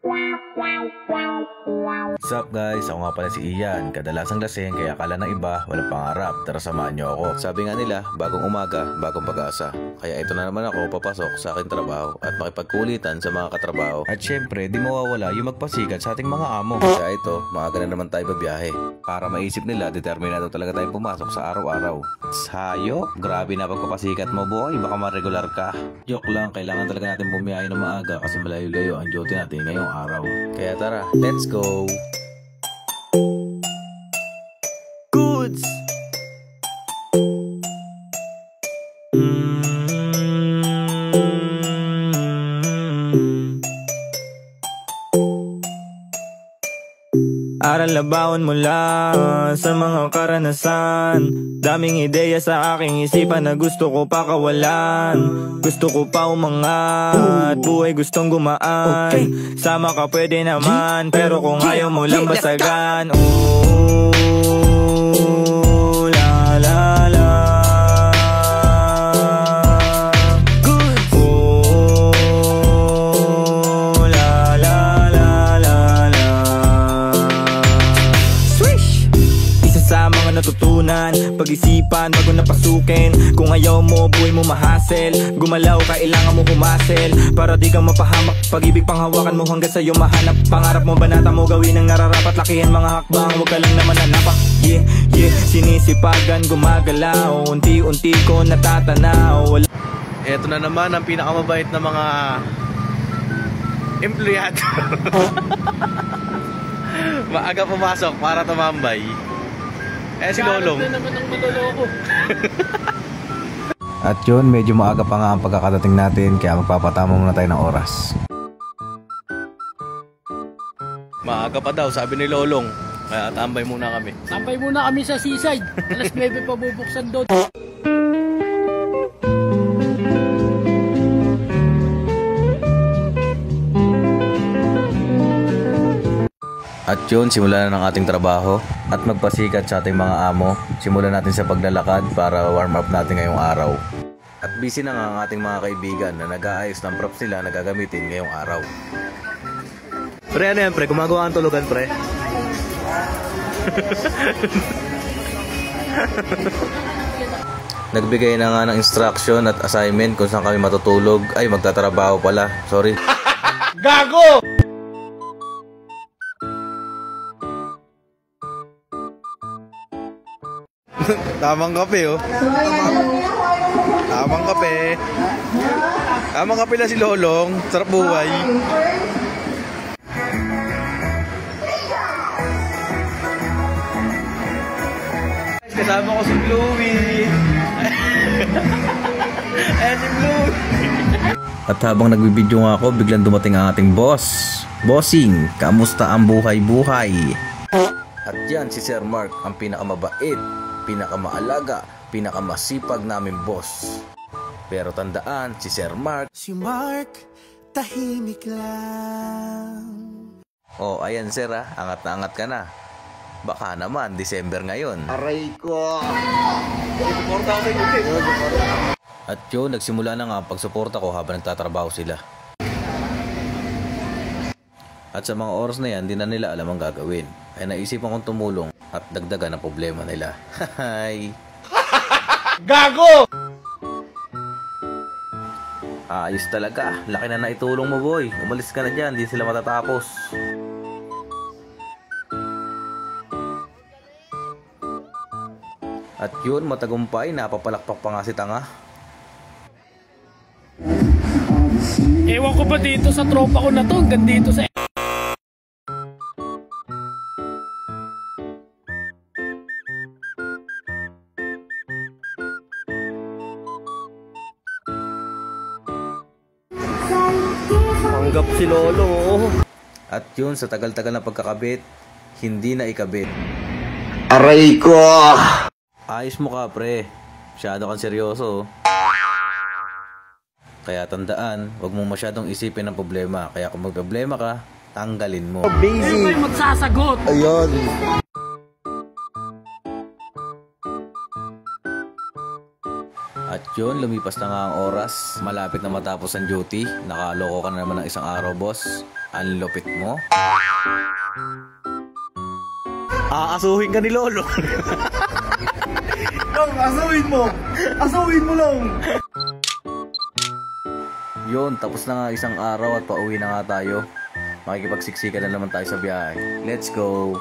What's up guys? Ako nga pala si Ian. Kadalasang lasing kaya akala ng iba walang pangarap. Tara samahan nyo ako. Sabi nga nila, bagong umaga, bagong pag-asa. Kaya ito na naman ako papasok sa aking trabaho at makipagkulitan sa mga katrabaho. At syempre, di mawawala yung magpasikat sa ating mga amo. Kaya ito, maaga na naman tayo babiyahe. Para maisip nila, determinado talaga tayong pumasok sa araw-araw. Sayo, grabe na pagpapasikat mo boy, baka ma-regular ka. Joke lang, kailangan talaga natin bumiyahe ng maaga kasi malayo-layo ang duty natin ngayong araw. Kaya tara, let's go! Goods! Aral na baon mula sa mga karanasan. Daming ideya sa aking isipan na gusto ko pa kawalan. Gusto ko pa umangat, buhay gustong gumaan. Sama ka pwede naman, pero kung ayaw mo lang basagan. Ooh, la la la. Natutunan, pag-isipan bago napasukin. Kung ayaw mo, buhay mo mahasel. Gumalaw, kailangan mo humasel para di kang mapahamak. Pag-ibig panghawakan mo hanggang sa'yo mahanap. Pangarap mo, banata mo, gawin ang nararapat. Lakihan mga hakbang, huwag ka lang naman nanapak. Yeah, yeah, sinisipagan, gumagalaw. Unti-unti ko natatanaw. Ito na naman ang pinakamabait na mga empleyado. Maaga pumasok para tumambay. Si Lolong. At yun, medyo maaga pa nga ang pagkakadating natin, kaya magpapatama muna tayo ng oras. Maaga pa daw, sabi ni Lolong. Kaya tambay muna kami. Tambay muna kami sa seaside. Alas 9 pa bubuksan doon. At yun, simulan na ng ating trabaho at magpasikat sa ating mga amo. Simulan natin sa paglalakad para warm up natin ngayong araw. At busy na nga ang ating mga kaibigan na nag-aayos ng props nila na gagamitin ngayong araw. Pre, ano yan pre? Gumagawa ang tulugan pre? Nagbigay na nga ng instruction at assignment kung saan kami matutulog. Ay, magtatrabaho pala. Sorry. Gago! Tamang kape oh. Tamang kape. Tamang kape na si Lolong. Sarap buhay. Kasama ko si Bluey. Si Bluey. At habang nagbibideo nga ako, biglang dumating ang ating boss. Bossing, kamusta ang buhay-buhay? At yan si Sir Mark, ang pinakamabait, pinakamaalaga, pinakamasipag namin boss. Pero tandaan, si Sir Mark, tahimik lang. Oh, ayan sir ha, angat na angat ka na. Baka naman, December ngayon. Aray ko! At yun, nagsimula na nga ang pagsuporta ko habang nagtatrabaho sila. At sa mga oras na yan, di na nila alam ang gagawin. Ay naisipan kong tumulong at dagdagan ang problema nila. Hi! Gago! Ayos talaga. Laki na naitulong mo boy. Umalis ka na dyan. Di sila matatapos. At yun, matagumpay. Napapalakpak pa nga si tanga. Ewan ko ba dito sa tropa ko na to. Hanggang dito sa... Tanggap si Lolo. At yun, sa tagal-tagal na pagkakabit, hindi na ikabit. Aray ko! Ayos mo ka, pre. Masyado kang seryoso. Kaya tandaan, huwag mong masyadong isipin ang problema. Kaya kung magproblema ka, tanggalin mo. Busy! Ano magsasagot? Ayun. At Yun, lumipas na nga ang oras. Malapit na matapos ang duty. Nakaloko ka na naman ng isang araw, boss. Ang lupit mo. Aasuhin ka ni Lolo. Long, asuhin mo! Asuhin mo, Long! Yun, tapos na nga isang araw at pauwi na nga tayo. Makikipagsiksikan na naman tayo sa biyahe. Let's go!